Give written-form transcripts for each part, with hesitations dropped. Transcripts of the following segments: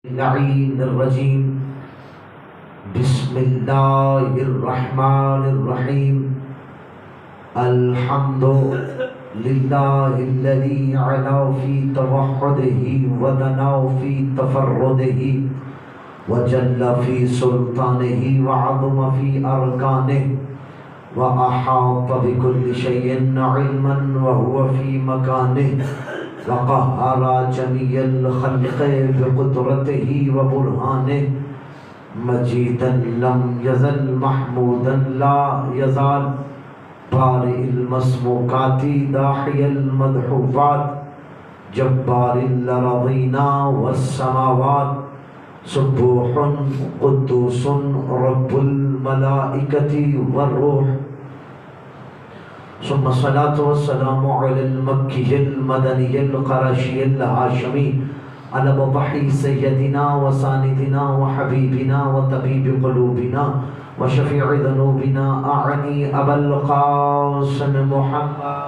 اللعين الرجيم. بسم الله الرحمن الرحيم. الحمد لله الذي علا في توحده ودنا في تفرده وجل في سلطانه وعظم في أركانه وأحاط بكل شيء علما وهو في مكانه وقهر جميع الخلق بقدرته وبرهانه مجيدا لم يزل محمودا لا يزال بارئ المسموكات داحي المدحوفات جبار الأراضين والسماوات سبوح قدوس رب الملائكة والروح. ثم الصلاة والسلام على المكي المدني القرشي الهاشمي على وضحي سيدنا وساندنا وحبيبنا وطبيب قلوبنا وشفيع ذنوبنا أعني أبا القاسم محمد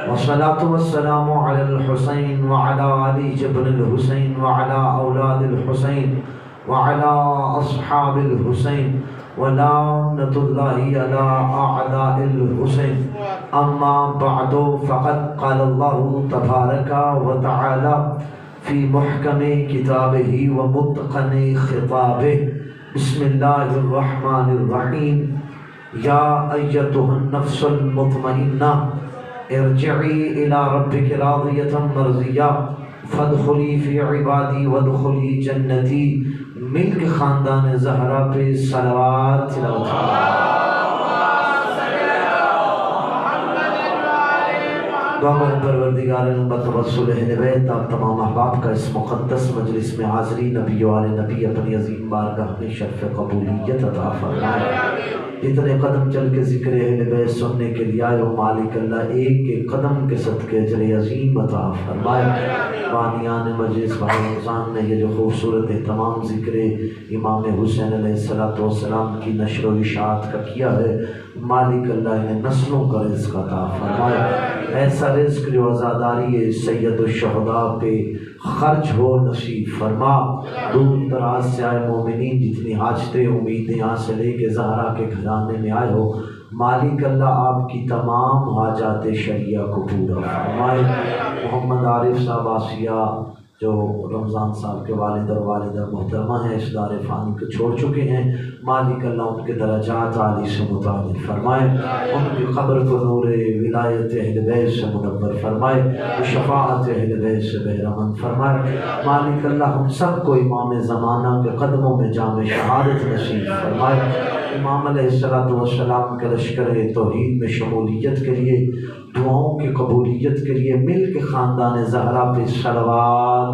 والصلاة والسلام على الحسين وعلى علي جبر الحسين وعلى أولاد الحسين وعلى أصحاب الحسين ولعنة الله على أعداء الحسين. أما بعد فقد قال الله تبارك وتعالى في محكم كتابه ومتقن خطابه. بسم الله الرحمن الرحيم. يا أيتها النفس المطمئنة ارجعي إلى ربك راضية مرضية فادخلی فی عبادی وادخلی جنتی. مل کے خاندان زہرا پہ صلوات تلاوت دعا کریں پروردگار بتوسل اہل بیت آپ تمام احباب کا اس مقدس مجلس میں حاضری نبی و آل نبی اپنی عظیم بارگاہ میں شرف قبولیت عطا فرمائے. جتنے قدم چل کے ذکر اہل بیت سننے کے لیے آئے ہو مالک اللہ ایک ایک قدم کے صدقے اجر عظیم عطا فرمائے. بانیان مجلس بھائی رمضان نے یہ جو خوبصورت تمام ذکر امام حسین علیہ السلام کی نشر و اشاعت کا کیا ہے مالک اللہ انہیں نسلوں کا رزق عطا فرمائے. ایسا رزق جو عزاداری سید الشہداء پہ خرچ ہو نصیب فرما. دور دراز سے آئے مومنین جتنی حاجتیں امیدیں یہاں سے لے کے زہرا کے گھرانے میں آئے ہو مالک اللہ آپ کی تمام حاجات شریعہ کو پورا فرمائے. محمد عارف صاحب آسیہ جو رمضان صاحب کے والد اور والدہ محترمہ ہیں اس دار فانی کو چھوڑ چکے ہیں مالک اللہ ان کے درجات عالی سے متعلق فرمائے. ان کی قبر کو نور ولایت اہل بیت سے منور فرمائے. شفاعت اہل بیت سے بہرمند فرمائے. مالک اللہ ہم سب کو امام زمانہ کے قدموں میں جام شہادت نصیب فرمائے. امام علیہ السلام کے لشکر توحید میں شمولیت کے لیے دعاؤں کی قبولیت کے لیے مل کے خاندان زہرا پہ صلوات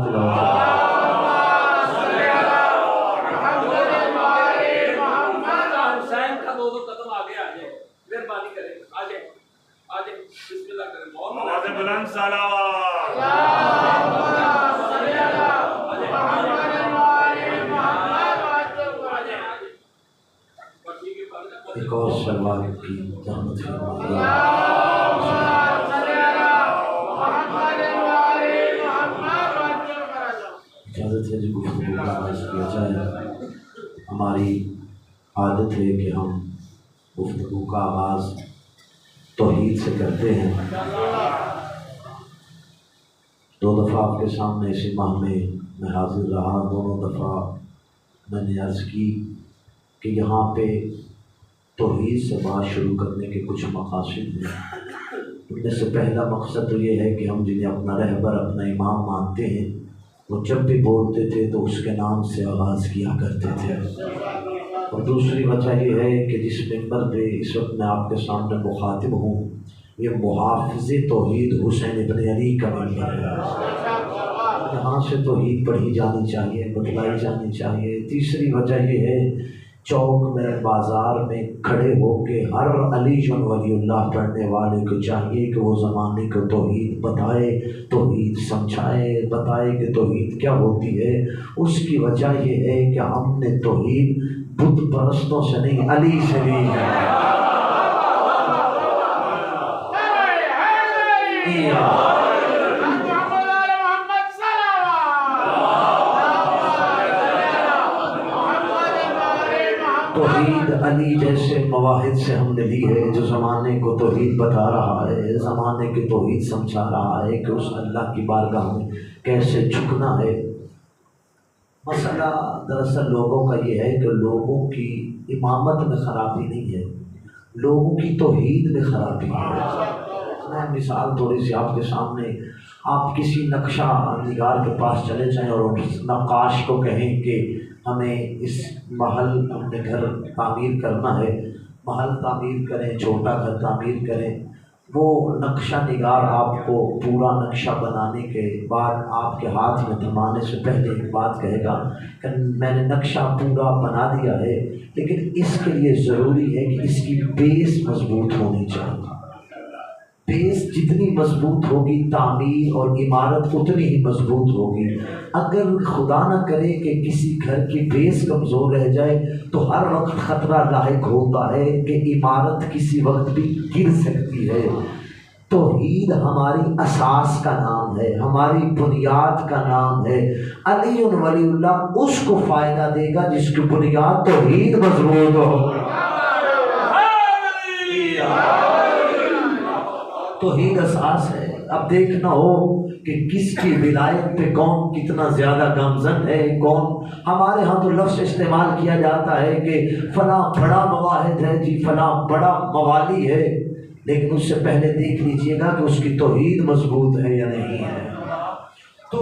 ایک اور سلوات کی زحمت فرمائے. اجازت ہے جی گفتگو کا آغاز کیا جائے. ہماری عادت ہے کہ ہم گفتگو کا آغاز توحید سے کرتے ہیں. دو دفعہ آپ کے سامنے اسی ماہ میں حاضر رہا. دونوں دفعہ میں نے عرض کی کہ یہاں پہ توحید سے بات شروع کرنے کے کچھ مقاصد ہیں. ان میں سے پہلا مقصد تو یہ ہے کہ ہم جنہیں اپنا رہبر اپنا امام مانتے ہیں وہ جب بھی بولتے تھے تو اس کے نام سے آغاز کیا کرتے تھے. اور دوسری وجہ یہ ہے کہ جس ممبر پہ اس وقت میں آپ کے سامنے مخاطب ہوں یہ محافظ توحید حسین ابن علی کا ممبر ہے. یہاں سے توحید پڑھی جانی چاہیے بتلائی جانی چاہیے. تیسری وجہ یہ ہے چوک میں بازار میں کھڑے ہو کے ہر علی جن ولی اللہ پڑھنے والے کو چاہیے کہ وہ زمانے کو توحید بتائے توحید سمجھائے بتائے کہ توحید کیا ہوتی ہے. اس کی وجہ یہ ہے کہ ہم نے توحید بت پرستوں سے نہیں علی سے لی ہے. توحید علی جیسے مواحد سے ہم نے لی ہے جو زمانے کو توحید بتا رہا ہے، زمانے کی توحید سمجھا رہا ہے کہ اس اللہ کی بارگاہ میں کیسے جھکنا ہے۔ مسئلہ دراصل لوگوں کا یہ ہے کہ لوگوں کی امامت میں خرابی نہیں ہے، لوگوں کی توحید میں خرابی ہے۔ میں مثال تھوڑی سی آپ کے سامنے، آپ کسی نقشہ نگار کے پاس چلے جائیں اور اس نقاش کو کہیں کہ ہمیں اس محل اپنے گھر تعمیر کرنا ہے، محل تعمیر کریں، چھوٹا گھر تعمیر کریں، وہ نقشہ نگار آپ کو پورا نقشہ بنانے کے بعد آپ کے ہاتھ میں تھمانے سے پہلے ایک بات کہے گا کہ میں نے نقشہ پورا بنا دیا ہے، لیکن اس کے لیے ضروری ہے کہ اس کی بیس مضبوط ہونی چاہیے۔ بیس جتنی مضبوط ہوگی تعمیر اور عمارت اتنی ہی مضبوط ہوگی۔ اگر خدا نہ کرے کہ کسی گھر کی بیس کمزور رہ جائے تو ہر وقت خطرہ لاحق ہوتا ہے کہ عمارت کسی وقت بھی گر سکتی ہے۔ توحید ہماری اساس کا نام ہے، ہماری بنیاد کا نام ہے۔ علی ولی اللہ اس کو فائدہ دے گا جس کی بنیاد توحید مضبوط ہو۔ توحید اساس ہے۔ اب دیکھنا ہو کہ کس کی ولایت پہ کون کتنا زیادہ گامزن ہے، کون۔ ہمارے ہاں تو لفظ استعمال کیا جاتا ہے کہ فلاں بڑا مواحد ہے جی، فلاں بڑا موالی ہے، لیکن اس سے پہلے دیکھ لیجئے گا کہ اس کی توحید مضبوط ہے یا نہیں ہے۔ تو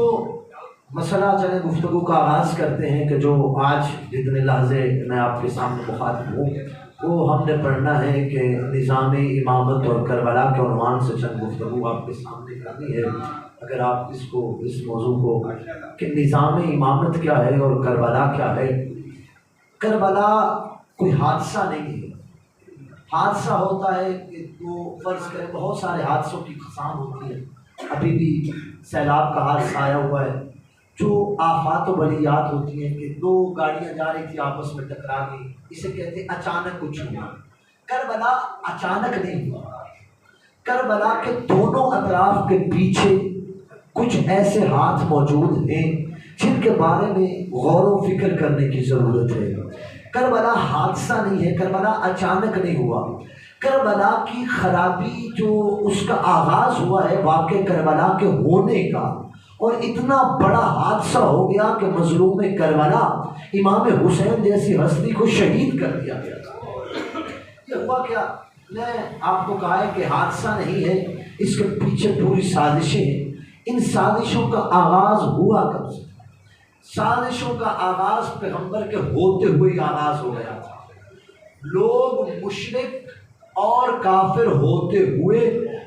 مسئلہ چلے گفتگو کا آغاز کرتے ہیں کہ جو آج جتنے لحظے میں آپ کے سامنے مخاطب ہوں وہ ہم نے پڑھنا ہے کہ نظام امامت اور کربلا کے عنوان سے چند گفتگو آپ کے سامنے کرنی ہے۔ اگر آپ اس موضوع کو کہ نظام امامت کیا ہے اور کربلا کیا ہے۔ کربلا کوئی حادثہ نہیں ہے، حادثہ ہوتا ہے کہ وہ فرض کریں بہت سارے حادثوں کی اقسام ہوتی ہے۔ ابھی بھی سیلاب کا حادثہ آیا ہوا ہے، جو آفات و بلیات ہوتی ہیں کہ دو گاڑیاں جا رہی تھی آپس میں ٹکرا گئی، اسے کہتے ہیں اچانک کچھ ہوا۔ کربلا اچانک نہیں ہوا، کربلا کے دونوں اطراف کے پیچھے کچھ ایسے ہاتھ موجود ہیں جن کے بارے میں غور و فکر کرنے کی ضرورت ہے۔ کربلا حادثہ نہیں ہے، کربلا اچانک نہیں ہوا۔ کربلا کی خرابی جو اس کا آغاز ہوا ہے واقع کربلا کے ہونے کا، اور اتنا بڑا حادثہ ہو گیا کہ مظلوم کربلا امام حسین جیسی ہستی کو شہید کر دیا گیا تھا۔ یہ ہوا کیا؟ میں آپ کو کہا ہے کہ حادثہ نہیں ہے، اس کے پیچھے پوری سازشیں ہیں۔ ان سازشوں کا آغاز ہوا کب سے؟ سازشوں کا آغاز پیغمبر کے ہوتے ہوئے آغاز ہو گیا تھا۔ لوگ مشرک اور کافر ہوتے ہوئے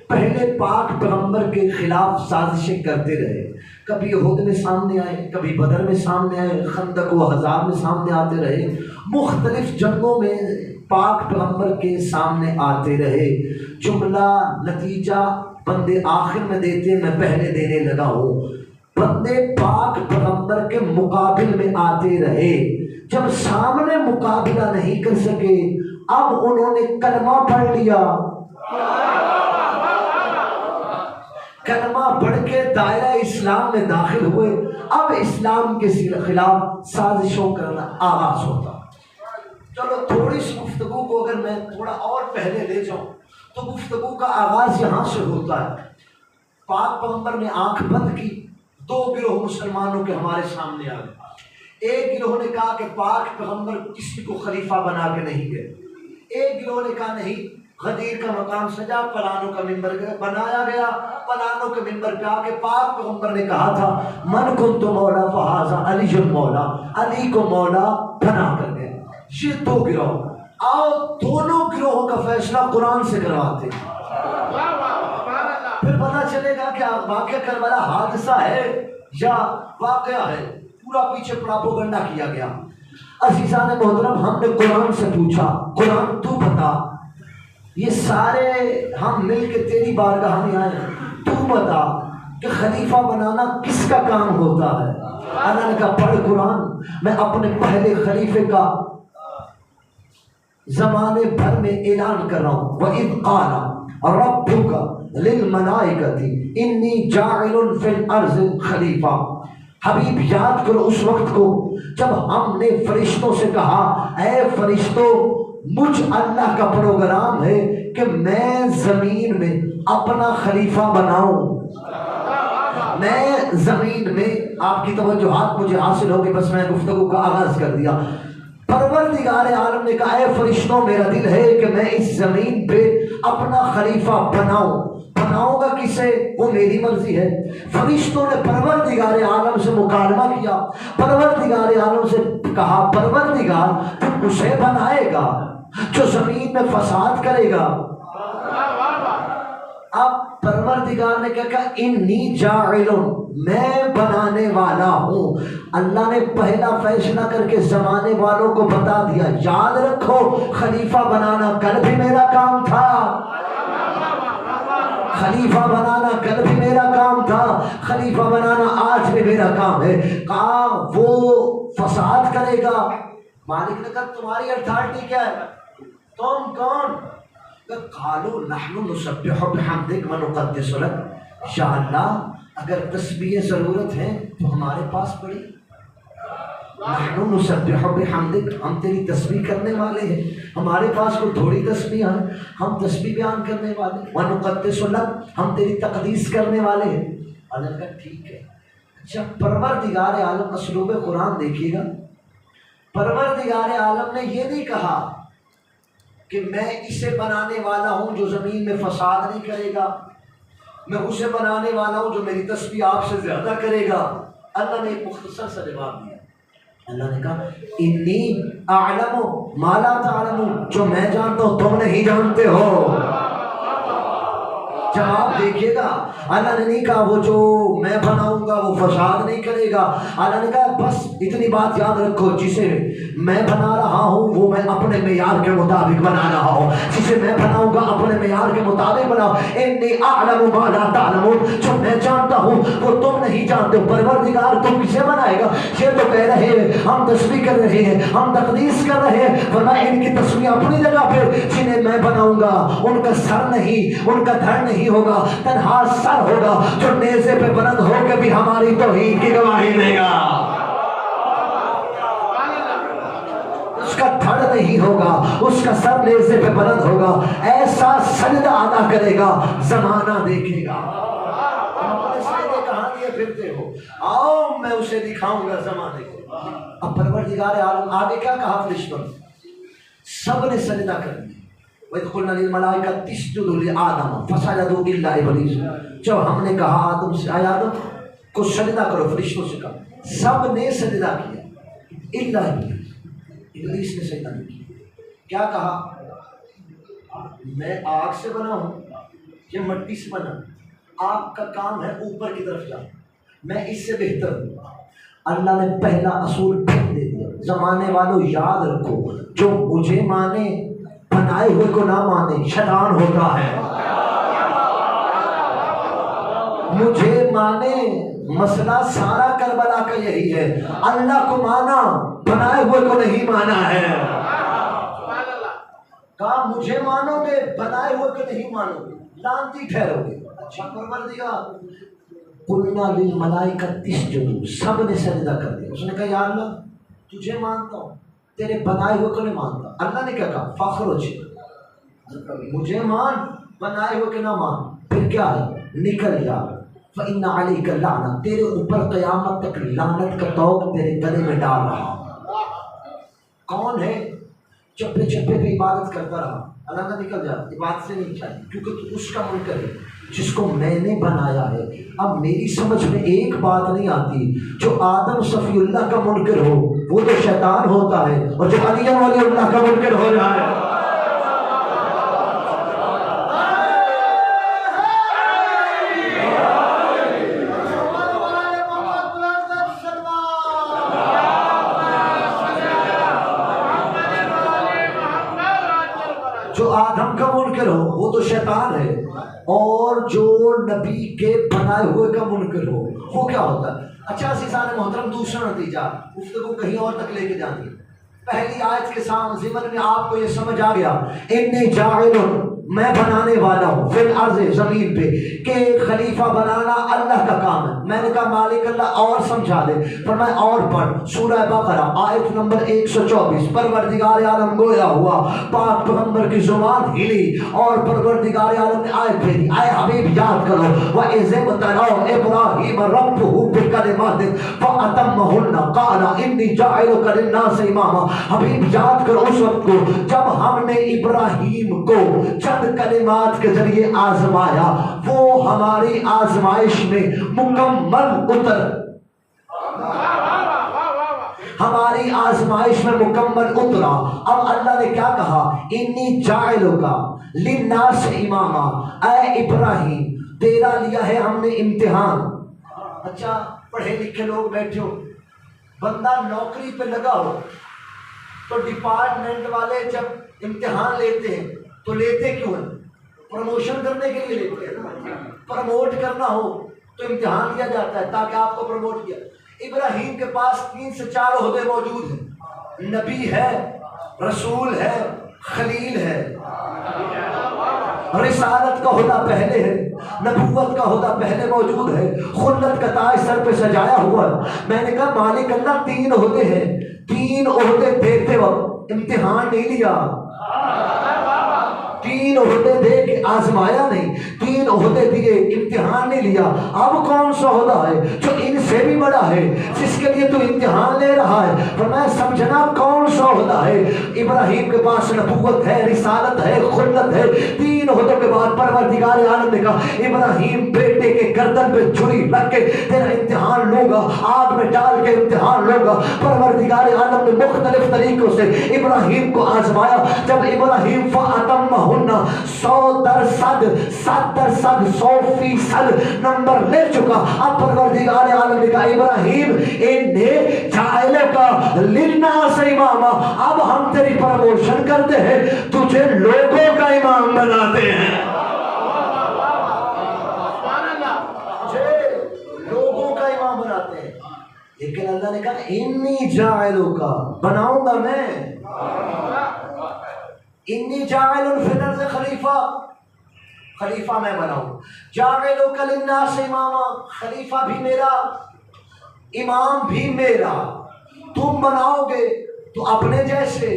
پہلے پاک پیغمبر کے خلاف سازشیں کرتے رہے۔ کبھی احد میں سامنے آئے، کبھی بدر میں سامنے آئے، خندق و احزاب میں سامنے آتے رہے، مختلف جنگوں میں پاک پیغمبر کے سامنے آتے رہے۔ جملہ نتیجہ بندے آخر میں دیتے، میں پہلے دینے لگا ہوں۔ بندے پاک پیغمبر کے مقابل میں آتے رہے، جب سامنے مقابلہ نہیں کر سکے اب انہوں نے کلمہ پڑھ لیا، کلمہ پڑھ کے دائرہ اسلام میں داخل ہوئے، اب اسلام کے خلاف سازشوں کرنا آغاز ہوتا۔ چلو تھوڑی سی گفتگو کو اگر میں تھوڑا اور پہلے لے جاؤں تو گفتگو کا آغاز یہاں سے ہوتا ہے۔ پاک پیغمبر نے آنکھ بند کی، دو گروہ مسلمانوں کے ہمارے سامنے آ گئے۔ ایک گروہ نے کہا کہ پاک پیغمبر کسی کو خلیفہ بنا کے نہیں گئے، ایک گروہ نے کہا نہیں، غدیر کا مقام سجا، پلانوں کا منبر بنایا گیا، پلانوں کے منبر پہ آ کے پاک پیغمبر نے کہا تھا من کنت مولا فہذا علی المولا، علی کو مولا بنا کر گئے۔ یہ دو گروہ، آؤ دونوں گروہوں کا فیصلہ قرآن سے کرواتے ہیں، پھر پتہ چلے گا کہ واقعہ کربلا حادثہ ہے یا واقعہ ہے۔ پورا پیچھے پراپوگنڈا کیا گیا۔ عزیزان محترم، ہم نے قرآن سے پوچھا، قرآن تو بتا، یہ سارے ہم مل کے تیری بارگاہ میں آئے، تو بتا کہ خلیفہ بنانا کس کا کام ہوتا ہے۔ اللہ نے کہا پڑھ قرآن، میں اپنے پہلے خلیفے کا زمانے بھر میں اعلان کر رہا ہوں۔ وَإِذْ قَالَ رَبُّكَ للملائکتی انی جاعل فی الارض خلیفہ۔ حبیب یاد کرو اس وقت کو جب ہم نے فرشتوں سے کہا اے فرشتوں مجھ اللہ کا پروگرام ہے کہ میں زمین میں اپنا خلیفہ بناؤں، میں زمین میں، آپ کی توجہات مجھے حاصل ہوگی بس میں گفتگو کا آغاز کر دیا۔ پروردگار عالم نے کہا اے فرشتوں میرا دل ہے کہ میں اس زمین پہ اپنا خلیفہ بناؤں گا کسے؟ وہ میری مرضی ہے۔ فرشتوں نے پروردگار عالم سے مکالمہ کیا، پروردگار عالم سے کہا پروردگار تو اسے بنائے گا جو زمین میں فساد کرے گا۔ اب پروردگار نے کیا کہا انی جاعل، میں بنانے والا ہوں۔ اللہ نے پہلا فیصلہ کر کے زمانے والوں کو بتا دیا، یاد رکھو خلیفہ بنانا کل بھی میرا کام تھا، خلیفہ بنانا کل بھی میرا کام تھا، خلیفہ بنانا آج بھی میرا کام ہے۔ کہا وہ فساد کرے گا، مالک نے کہا تمہاری اتھارٹی کیا ہے، تم کون؟ قالوا نحن نسبح بحمدک ونقدس لک، یا اللہ اگر تسبیح ضرورت ہے تو ہمارے پاس پڑی، نحن نسبح بحمدک، ہم تیری تسبیح کرنے والے ہیں، ہمارے پاس کوئی تھوڑی تسبیح ہے، ہم تسبیح بیان کرنے والے، ونقدس لک، ہم تیری تقدیس کرنے والے ہیں۔ اللہ کہا ٹھیک ہے۔ اچھا پروردگار عالم، اسلوب قرآن دیکھیے گا، پروردگار عالم نے یہ نہیں کہا کہ میں اسے بنانے والا ہوں جو زمین میں فساد نہیں کرے گا، میں اسے بنانے والا ہوں جو میری تسبیح آپ سے زیادہ کرے گا۔ اللہ نے ایک مختصر سا جواب دیا، اللہ نے کہا انی اعلم ما لا تعلمون، جو میں جانتا ہوں تم نہیں جانتے ہو۔ جواب دیکھیے گا، اللہ نے نہیں کہا وہ جو میں بناؤں گا وہ فساد نہیں کرے گا، اللہ نے کہا بس اتنی بات یاد رکھو جسے میں بنا رہا ہوں وہ میں اپنے معیار کے مطابق بنا رہا ہوں، جسے میں بناؤں گا اپنے معیار کے مطابق بناؤ۔ انی اعلم ما لا تعلمون، جو میں جانتا ہوں وہ تم نہیں جانتے ہو۔ پروردگار تم کسے بنائے گا؟ یہ تو کہہ رہے ہیں ہم تسبیح کر رہے ہیں، ہم تقدیس کر رہے ہیں، فرمایا ان کی تسبیح اپنی جگہ پہ، جنہیں میں بناؤں گا ان کا سر نہیں، ان کا دھڑ نہیں ہوگا، تنہا سر ہوگا جو نیزے پہ بلند ہو کے بھی ہماری توحید کی گواہی دے گا، اس کا دھڑ نہیں ہوگا، اس کا سر نیزے پہ بلند ہوگا، ایسا سجدہ ادا کرے گا زمانہ دیکھے گا۔ اپنے سجدے کہاں دیے پھرتے ہو، آؤ میں اسے دکھاؤں گا زمانے کو۔ اب پروردگار عالم آگے کیا کہا فرشتوں نے؟ سب نے سجدہ کر دیا، وَإِذْ قُلْنَا لِلْمَلَائِكَةِ اسْجُدُوا لِآدَمَ فَسَجَدُوا إِلَّا إِبْلِيسَ، جب ہم نے کہا آدم سے آیا آدم کو سجدہ کرو، فرشتوں سے کہا، سب نے سجدہ کیا الا ابلیس، ابلیس نے سجدہ نہیں کیا۔ کیا کہا میں آگ سے بنا ہوں یا مٹی سے بنا، آپ کا کام ہے اوپر کی طرف جانا، میں اس سے بہتر ہوں۔ اللہ نے پہلا اصول پھینک دے دیا، زمانے والوں یاد رکھو جو مجھے مانے بنائے ہوئے کو نہ مانے شیطان ہوتا ہے، مجھے مانے مسئلہ سارا کربلا کا یہی ہے، اللہ کو مانا بنائے ہوئے کو نہیں مانا ہے۔ کہا مجھے مانو گے بنائے ہوئے کو نہیں مانو گے لعنتی ٹھہرو گے۔ اچھا پروردگار قلنا للملائکۃ اسجدوا، سب نے سجدہ کر دیا۔ اس نے کہا یا اللہ تجھے مانتا ہوں تیرے بنائے ہوئے کو نہیں مانتا۔ اللہ نے کیا کہا فخرج، مجھے مان بنائے ہوئے کہ نہ مان، پھر کیا ہے نکل جا، فإن علیک اللعنۃ، تیرے اوپر قیامت تک لعنت کا توق تیرے گلے میں ڈال رہا۔ کون ہے چپے چپے پہ عبادت کرتا رہا، اللہ کا نکل جا، عبادت سے نہیں چاہیے کیونکہ تو اس کا منکر ہے جس کو میں نے بنایا ہے۔ اب میری سمجھ میں ایک بات نہیں آتی، جو آدم صفی اللہ کا منکر ہو وہ تو شیطان ہوتا ہے، اور جو علی ولی اللہ کا منکر ہو رہا ہے جو آدم کا منکر ہو وہ تو شیطان ہے، اور جو نبی کے بنائے ہوئے کا منکر ہو وہ کیا ہوتا ہے۔ اچھا عزیزان محترم، دوسرا نتیجہ گفتگو کہیں اور تک لے کے جانی ہے۔ پہلی آیت کے سامنے ضمن میں آپ کو یہ سمجھ آ گیا انی جاعل میں بنانے والا ہوں فی الارض زمین پہ کہ خلیفہ بنانا اللہ کا کام ہے. میں نے کہا مالک اللہ اور سمجھا دے. فرمایا اور پڑھ سورہ بقرہ آیت نمبر 124. پروردگار عالم گویا ہوا, پاک پیغمبر کی زبان ہلی اور پروردگار عالم نے آیت بھیجی. اے حبیب یاد کرو وَإِذِ ابْتَلَىٰ إِبْرَاهِيمَ رَبُّهُ بِكَلِمَاتٍ فَأَتَمَّهُنَّ قَالَ إِنِّي جَاعِلُكَ لِلنَّاسِ إِمَامًا. حبیب یاد کرو اس وقت کو جب ہم نے ابراہیم کو چند کلمات کے ذریعے آزمایا, وہ ہماری آزمائش میں مکمل اتر, ہماری آزمائش میں مکمل اترا. اب اللہ نے کیا کہا, انی جاعلکا للناس اماما, اے ابراہیم تیرا لیا ہے ہم نے امتحان. اچھا پڑھے لکھے لوگ بیٹھے ہو, بندہ نوکری پہ لگا ہو تو ڈپارٹمنٹ والے جب امتحان لیتے ہیں تو لیتے کیوں ہیں؟ پروموشن کرنے کے لیے لیتے ہیں. پروموٹ کرنا ہو تو امتحان لیا جاتا ہے تاکہ آپ کو پروموٹ کیا. ابراہیم کے پاس 3 سے 4 عہدے موجود ہیں, نبی ہے, رسول ہے, خلیل ہے. رسالت کا عہدہ پہلے ہے, نبوت کا عہدہ پہلے موجود ہے, خلت کا تاج سر پہ سجایا ہوا ہے. میں نے کہا مالک اللہ 3 عہدے ہیں, 3 عہدے دیتے وقت امتحان نہیں لیا, 3 عہدے دے کے آزمایا نہیں, 3 عہدے دیے امتحان نہیں لیا. اب کون سا عہدہ ہے جو ان سے بھی بڑا ہے جس کے لیے تو امتحان لے رہا ہے؟ فرمایا سمجھنا کون سا عہدہ ہے. ابراہیم کے پاس نبوت ہے, رسالت ہے, خلت ہے. 3 عہدوں کے بعد پروردگار عالم نے کہا ابراہیم بیٹے کے گردن پہ چھری رکھ کے تیرا امتحان لوں گا, آگ میں ڈال کے امتحان لوں گا. پروردگار عالم نے مختلف طریقوں سے ابراہیم کو آزمایا. جب ابراہیم فَأَتَمَّهُنَّ 100% 7% 100% نمبر لے چکا. اب پروردگار عالم نے کہا ابراہیم انہیں جَعَلَكَ لِلنَّاسِ اماما, اب ہم تیری پروموشن کرتے ہیں, تجھے لوگوں کا امام بناتے ہیں. لوگوں کا امام بناتے ہیں. لیکن اللہ نے کہا انی جاعلک, بناؤں گا میں, انی جاعل فی الارض خلیفہ, خلیفہ میں بناؤں. جاعلک للناس اماما, خلیفہ بھی میرا, امام بھی میرا. تم بناؤ گے تو اپنے جیسے,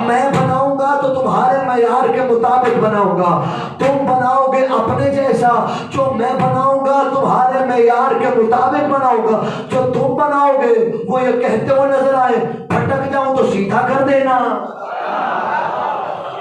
میں بناؤں گا تو تمہارے معیار کے مطابق بناؤں گا. تم بناؤ گے اپنے جیسا, جو میں بناؤں گا تمہارے معیار کے مطابق بناؤں گا. جو تم بناؤ گے وہ یہ کہتے ہوئے نظر آئے پھٹک جاؤں تو سیدھا کر دینا,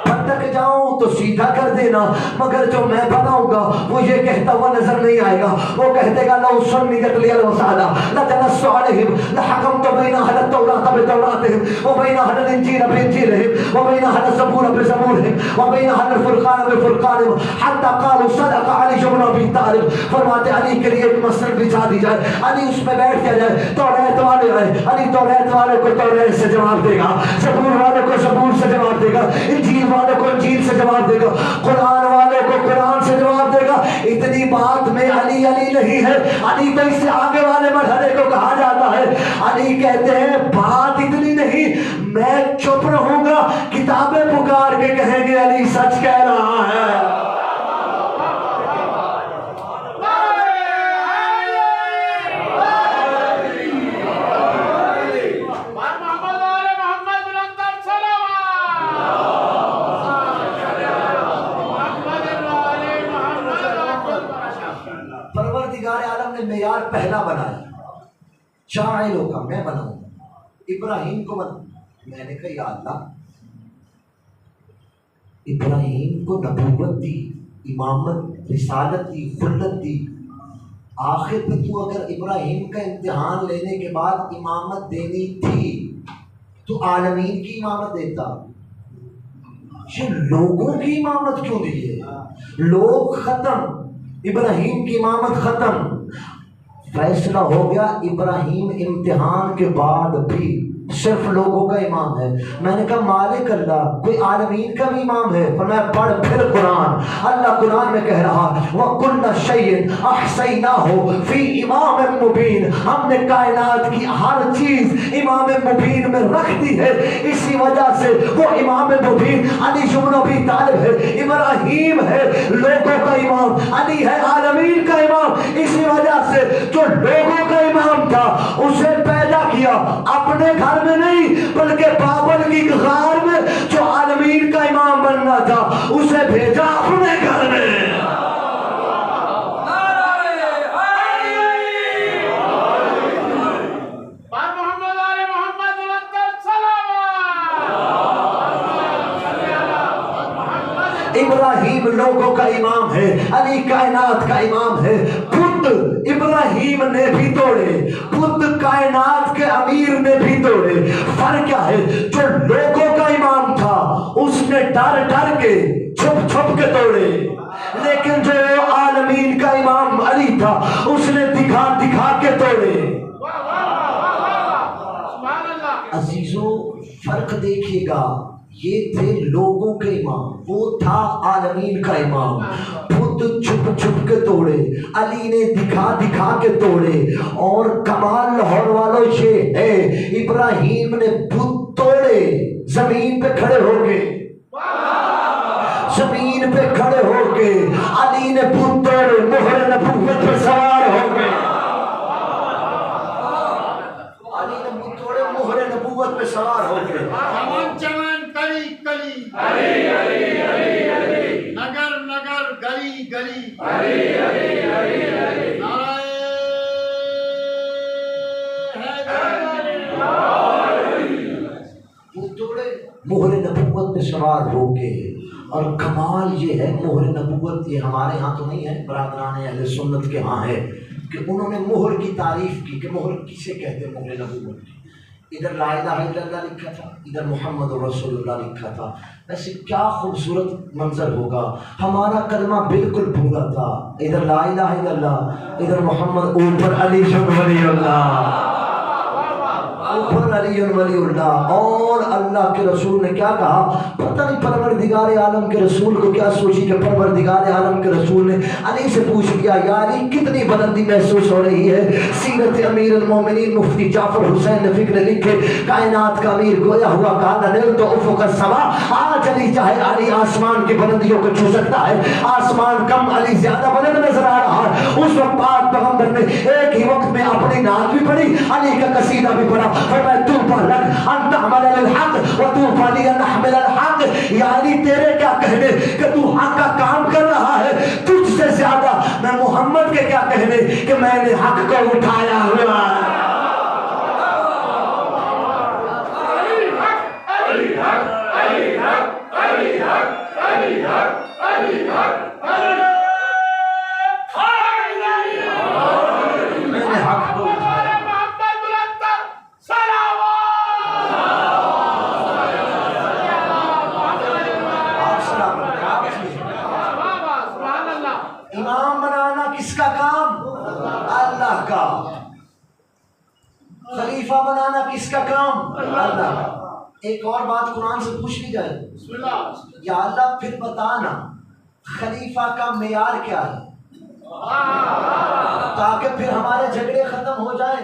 پھٹک جاؤں تو سیدھا کر دینا. مگر جو میں بناؤں گا وہ یہ کہتا ہوا نظر نہیں آئے گا. وہ کہتے گا لو سنیت لی الوسادہ لتنس علیہم لحکمت بین اہل التوراۃ بتوراتہم وبین اہل الانجیل بانجیلہم وبین اہل الزبور بزبورہم وبین اہل الفرقان بفرقانہم حتی قالوا صدق علی بن ابی طالب. فرماتے علی کے لیے ایک مسجد بچھا دی جائے, علی اس میں بیٹھ کیا جائے. توریت والے آئے, علی توریت والے کو توریت سے جواب دے گا, زبور والے کو زبور سے جواب دے گا, انجیل والے کو انجیل سے جواب دے گا, قرآن والے کو قرآن سے جواب دے گا. اتنی بات میں علی علی نہیں ہے, علی تو اس سے آگے والے مرحلے کو کہا جاتا ہے. علی کہتے ہیں بات اتنی نہیں, میں چپ رہوں گا, کتابیں پکار کے کہیں گے علی سچ کہہ رہا ہے. معیار پہلا بنایا, جاعلوں کا, میں بناؤں, ابراہیم کو بنا. میں نے کہا یا اللہ, ابراہیم کو نبوت دی, امامت, رسالت دی, خلت دی, آخر میں تو اگر ابراہیم کا امتحان لینے کے بعد امامت دینی تھی تو عالمین کی امامت دیتا. یہ لوگوں کی امامت کیوں دی ہے؟ لوگ ختم, ابراہیم کی امامت ختم. فیصلہ ہو گیا ابراہیم امتحان کے بعد بھی صرف لوگوں کا امام ہے۔ میں نے کہا مالک اللہ کوئی عالمین کا بھی امام ہے؟ فرمایا پڑھ پھر قرآن۔ اللہ قرآن میں کہہ رہا وَكُلَّ شَيْءٍ أَحْصَيْنَاهُ فِي إِمَامٍ مُبِينٍ، ہم نے کائنات کی ہر چیز امام مبین میں رکھ دی ہے، اسی وجہ سے وہ امام مبین علی بن ابی طالب ہے، ابراہیم ہے لوگوں کا امام، علی ہے عالمین کا امام، اسی وجہ سے جو لوگوں کا امام تھا اسے پیدا کیا اپنے گھر میں نہیں بلکہ بابل کی غار میں، جو عالمین کا امام بننا تھا اسے بھیجا اپنے گھر میں۔ ابراہیم لوگوں کا امام ہے، علی کائنات کا امام ہے۔ بت ابراہیم نے بھی توڑے، بت کائنات کے امیر نے بھی توڑے۔ فرق کیا ہے؟ جو لوگوں کا امام تھا اس نے ڈر ڈر کے چھپ چھپ کے توڑے، لیکن جو عالمین کا امام علی تھا اس نے دکھا دکھا کے توڑے۔ عزیزو فرق دیکھیے گا، یہ تھے لوگوں کے امام، وہ تھا عالمین کا امام۔ خود چھپ چھپ کے توڑے، علی نے دکھا دکھا کے توڑے۔ اور کمال لاہور والوں یہ ہے ابراہیم نے بت توڑے زمین پہ کھڑے ہو کے، زمین پہ کھڑے ہو کے، علی نے بت توڑے مہر نبوت پہ سوار ہو کے، علی نے بت توڑے مہر نبوت پہ سوار ہو کے۔ علی علی علی علی نگر نگر گلی گلی علی علی علی علی نعرہ مہر نبوت پہ سوار ہو کے۔ اور کمال یہ ہے مہر نبوت، یہ ہمارے ہاں تو نہیں ہے، برادران اہل سنت کے ہاں ہے کہ انہوں نے مہر کی تعریف کی کہ مہر کسے کہتے ہیں مہر نبوت کی۔ ادھر لا الہ الا اللہ لکھا تھا، ادھر محمد رسول اللہ لکھا تھا۔ ایسے کیا خوبصورت منظر ہوگا، ہمارا کلمہ بالکل پورا تھا، ادھر لا الہ الا اللہ، ادھر محمد، اوپر علی ولی اللہ، اوپر علی ولی اللہ۔ اور اللہ کے رسول نے کیا کہا پتہ نہیں، پروردگار عالم کے رسول کو کیا سوچی کہ پروردگار عالم کے رسول نے علی سے پوچھ کیا یا علی کتنی بلندی محسوس ہو رہی ہے؟ سیرت امیر المومنین مفتی جعفر حسین نے فکر لکھے، کائنات کا امیر گویا ہوا کہا نیل تو افق السما، آج علی چاہے علی آسمان کی بلندیوں کو چھو سکتا ہے، آسمان کم علی زیادہ بلند نظر آ رہا ہے۔ اس وقت پاک پیغمبر نے ایک ہی وقت میں اپنی نعت بھی پڑھی، علی کا قصیدہ بھی پڑھا، فرمایا طوبی لک ان تحمل الحق وطوبی لی ان احمل الحق۔ یا علی تیرے کیا کہنے کہ تو حق کا کام کر رہا ہے، تجھ سے زیادہ میں محمد کے کیا کہنے کہ میں نے حق کو اٹھایا ہوا ہے۔ امام بنانا کس کا کام؟ اللہ کا۔ خلیفہ بنانا کس کا کام؟ اللہ کا۔ ایک اور بات قرآن سے پوچھ لی جائے، یا اللہ پھر بتانا خلیفہ کا معیار کیا ہے، تاکہ پھر ہمارے جھگڑے ختم ہو جائیں۔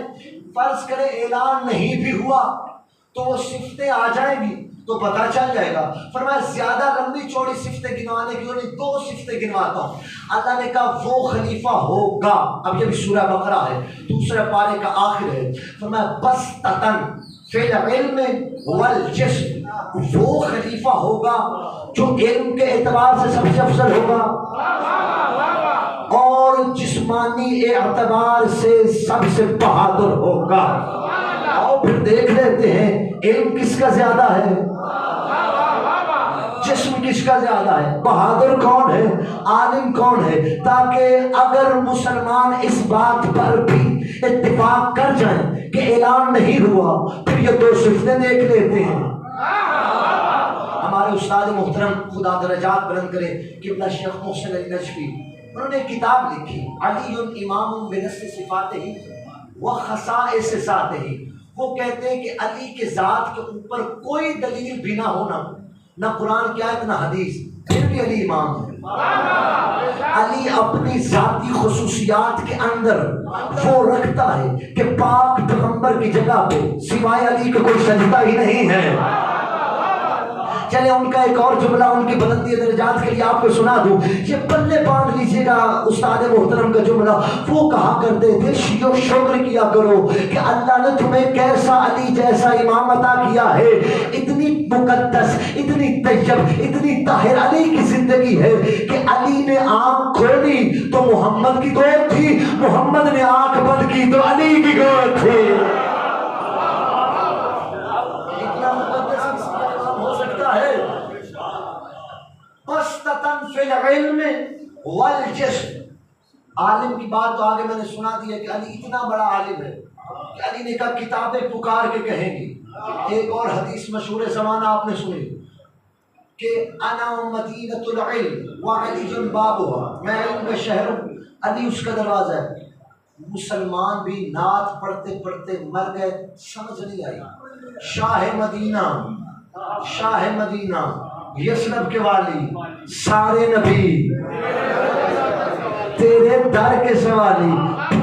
فرض کرے اعلان نہیں بھی ہوا تو وہ صفتیں آ جائیں گی تو پتہ چل جائے گا۔ فرمایا زیادہ لمبی چوڑی صفتیں گنوانے کی نہیں، 2 صفتیں گنواتا ہوں۔ اللہ نے کہا وہ خلیفہ ہوگا، اب یہ بھی سورہ بقرہ ہے، دوسرے پارے کا آخر ہے۔ فرمایا بسطتن فی العلم والجسم، وہ خلیفہ ہوگا جو علم کے اعتبار سے سب سے افضل ہوگا اور جسمانی اعتبار سے سب سے بہادر ہوگا۔ آؤ پھر دیکھ لیتے ہیں علم کس کا زیادہ ہے، جسم کس کا زیادہ ہے، بہادر کون ہے، عالم کون ہے، تاکہ اگر مسلمان اس بات پر بھی اتفاق کر جائیں کہ اعلان نہیں ہوا پھر یہ 2 صفتیں دیکھ لیتے ہیں۔ ہمارے استاد محترم خدا درجات بلند کرے قبلہ شیخ محسن علی نجفی، انہوں نے کتاب لکھی علی امام بنص صفاتہ و خصائص ذاتہ، وہ کہتے ہیں کہ علی کے ذات کے اوپر کوئی دلیل بھی نہ ہونا، نہ قرآن کی آیت نہ حدیث، پھر بھی علی امام ہے۔ علی اپنی ذاتی خصوصیات کے اندر وہ رکھتا ہے کہ پاک پیغمبر کی جگہ پہ سوائے علی کا کوئی سجدہ ہی نہیں ہے۔ چلے ان کا ایک اور جملہ ان کی بلندی درجات کے لیے آپ کو سنا دوں، یہ پلے باندھ لیجیے گا استاد محترم کا جملہ۔ وہ کہا کرتے تھے شیو شکر کیا کرو کہ اللہ نے تمہیں کیسا علی جیسا امام عطا کیا ہے، اتنی مقدس، اتنی طیب، اتنی طاہر علی کی زندگی ہے کہ علی نے آنکھ کھولی تو محمد کی گود تھی، محمد نے آنکھ بند کی تو علی کی گود تھی۔ فی العلم والجسم، عالم کی بات تو آگے میں نے سنا دی ہے کہ علی اتنا بڑا عالم ہے کہ علی نے کہا کتابیں پکار کے کہیں گی۔ ایک اور حدیث مشہور زمانہ آپ نے سنی کہ انا مدینۃ العلم وعلی بابها، میں علم کا شہر ہوں، علی اس کا دروازہ ہے۔ مسلمان بھی نعت پڑھتے پڑھتے مر گئے، سمجھ نہیں آئی۔ شاہ مدینہ، شاہ مدینہ، یثرب کے والی، سارے نبی تیرے در کے سوالی،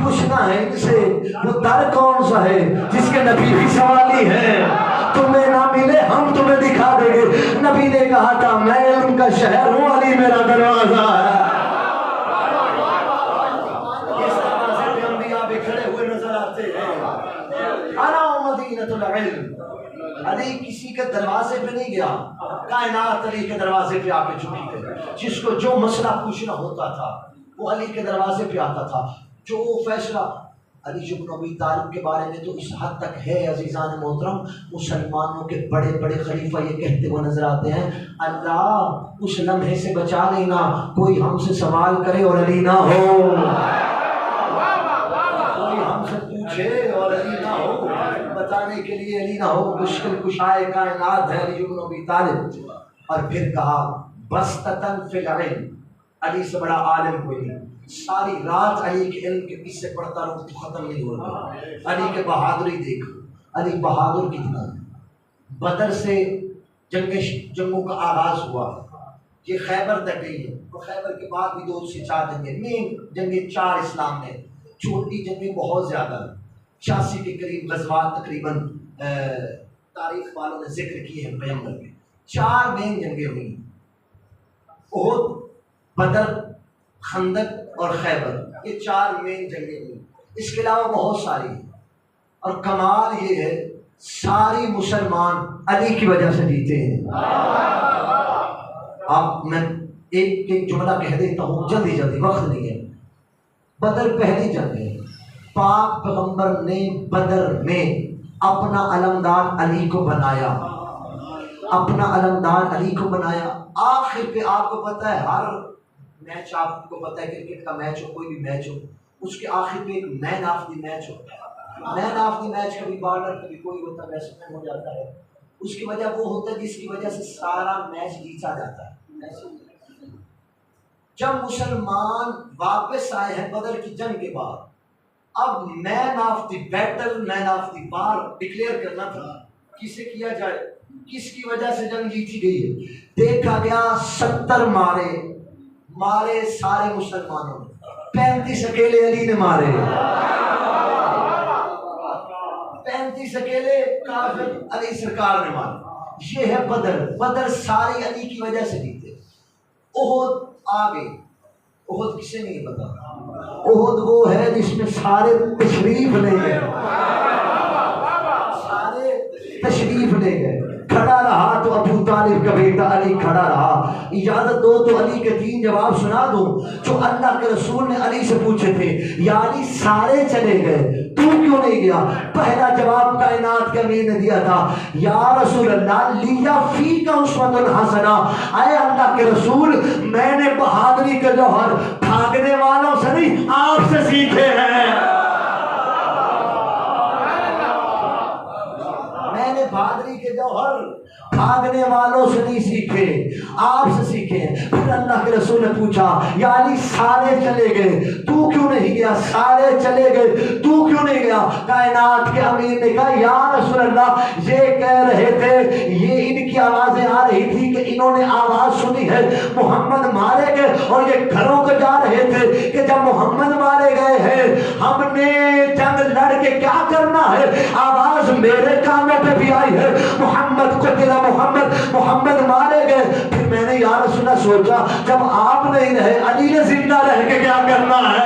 پوچھنا ہے ان سے وہ در کون سا ہے جس کے نبی بھی سوالی ہے۔ تمہیں نہ ملے ہم تمہیں دکھا دیں گے۔ نبی نے کہا تھا میں ان کا شہر ہوں، علی میرا دروازہ ہے۔ اس دروازے پہ انبیاء بھی کھڑے ہوئے نظر آتے ہیں۔ انا مدینۃ العلم، علی کسی کے دروازے پہ نہیں گیا، کائنات علی کے دروازے پہ آ کے چکی ہے۔ جس کو جو مسئلہ پوچھنا ہوتا تھا وہ علی کے دروازے پہ آتا تھا۔ جو فیصلہ علی بن ابی طالب کے بارے میں تو اس حد تک ہے عزیزان محترم، مسلمانوں کے بڑے بڑے خلیفہ یہ کہتے ہوئے نظر آتے ہیں اللہ اس لمحے سے بچا لینا کوئی ہم سے سوال کرے اور علی نہ ہو، کوئی ہم سے پوچھے اور علی نہ ہو، بتانے کے لیے علی نہ ہو۔ مشکل کشائے کائنات ہے علی بن ابی طالب۔ اور پھر کہا بسطتاً فی العلم، علی سے بڑا عالم کوئی نہیں۔ ساری رات علی کے علم کے قصے پڑھتا رہوں تو ختم نہیں ہوگا۔ علی کے بہادری دیکھ، علی بہادر کتنا ہے۔ بدر سے جنگوں کا آغاز ہوا، یہ خیبر تک گئی ہے، اور خیبر کے بعد بھی 2 سے 4 جنگیں، مین جنگیں 4 اسلام میں، چھوٹی جنگیں بہت زیادہ، 86 کے قریب غزوات تقریباً تاریخ والوں نے ذکر کی ہے پیغمبر کے۔ 4 مین جنگیں ہوئی، احد، بدر، خندق اور خیبر، یہ 4 مین جنگیں ہوئی۔ اس کے علاوہ بہت ساری ہیں، اور کمال یہ ہے ساری مسلمان علی کی وجہ سے جیتے ہیں۔ اب میں ایک جملہ کہہ دیتا ہوں جلدی جلدی، وقت نہیں ہے۔ بدر پہلی جنگ ہے، پاک پیغمبر نے بدر میں اپنا علمدار علی کو بنایا، اپنا علمدار علی کو بنایا۔ آخر پہ آپ کو پتہ ہے ہر میچ، آپ کو پتہ ہے کرکٹ کا میچ ہو، کوئی بھی میچ ہو، اس کے آخر پہ ایک مین آف دی میچ ہوتا ہے۔ مین آف دی میچ کبھی بالر کبھی کوئی ہوتا ہے، بیٹسمین ہو جاتا ہے۔ اس کی وجہ وہ ہوتا ہے جس کی وجہ سے سارا میچ جیتا جاتا ہے۔ جب مسلمان واپس آئے ہیں بدر کی جنگ کے بعد، اب man of the battle, man of the war declare کرنا تھا، کسے کیا جائے، کس کی وجہ سے جنگ جیتی گئی ہے۔ دیکھا گیا 70 مارے سارے مسلمانوں نے، 35 اکیلے علی نے مارے، 35 اکیلے کافر علی سرکار نے مارے۔ یہ ہے بدر ساری علی کی وجہ سے جیتے۔ احد آگے، احد کسے نہیں پتا، احد وہ ہے جس میں سارے تشریف لے گئے، سارے تشریف لے گئے۔ کھڑا رہا تو ابو طالب کا بیٹا علی کھڑا رہا۔ اجازت دو تو علی کے 3 جواب سنا دوں جو اللہ کے رسول نے علی سے پوچھے تھے۔ یا علی سارے چلے گئے، تو کیوں نہیں گیا؟ پہلا جواب کائنات کے امیر نے دیا تھا، یا رسول اللہ لیا فیک اسوۃ حسنہ، اے اللہ کے رسول میں نے بہادری کا جوہر بھاگنے والوں سے نہیں آپ سے سیکھے ہیں۔ میں نے بہادری کے جوہر بھاگنے والوں سے نہیں سیکھے، آپ سے سیکھے۔ پھر اللہ کے رسول نے پوچھا یا علی سارے چلے گئے، تو کیوں نہیں گیا؟ گیا، سارے چلے گئے، تو کیوں نہیں گیا؟ کائنات کے امیر نے کہا یا رسول اللہ یہ کہہ رہے تھے، یہ ان کی آوازیں آ رہی تھی کہ انہوں نے آواز سنی ہے محمد مارے گئے، اور یہ گھروں کو جا رہے تھے کہ جب محمد مارے گئے ہیں ہم نے جنگ لڑ کے کیا کرنا ہے؟ آواز میرے کانوں پہ بھی آئی ہے محمد قتل، محمد مارے گئے۔ پھر میں نے یا رسول اللہ سوچا جب آپ نہیں رہے علی نے زندہ رہ کے کیا کرنا ہے؟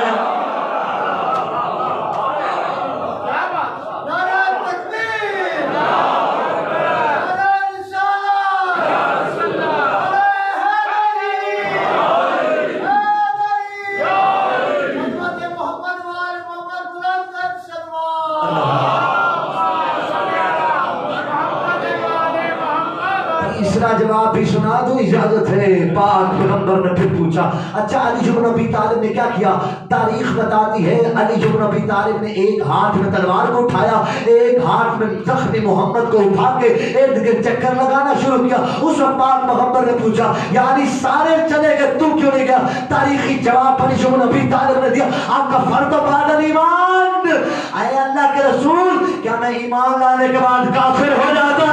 جواب بھی سنا دو، اجازت ہے؟ پاک پیغمبر نے پھر پوچھا اچھا علی بن ابی طالب نے کیا کیا؟ تاریخ بتاتی ہے علی بن ابی طالب نے ایک ہاتھ میں تلوار کو اٹھایا، ایک ہاتھ میں زخمی محمد کو اٹھا کے ارد گرد چکر لگانا شروع کیا۔ اس وقت پاک پیغمبر نے پوچھا یا علی سارے چلے گئے تو کیوں نہیں گیا؟ تاریخی جواب علی بن ابی طالب نے دیا آپ کا فرد بعد الایمان، اے اللہ کے رسول کیا میں ایمان لانے کے بعد کافر ہو جاتا؟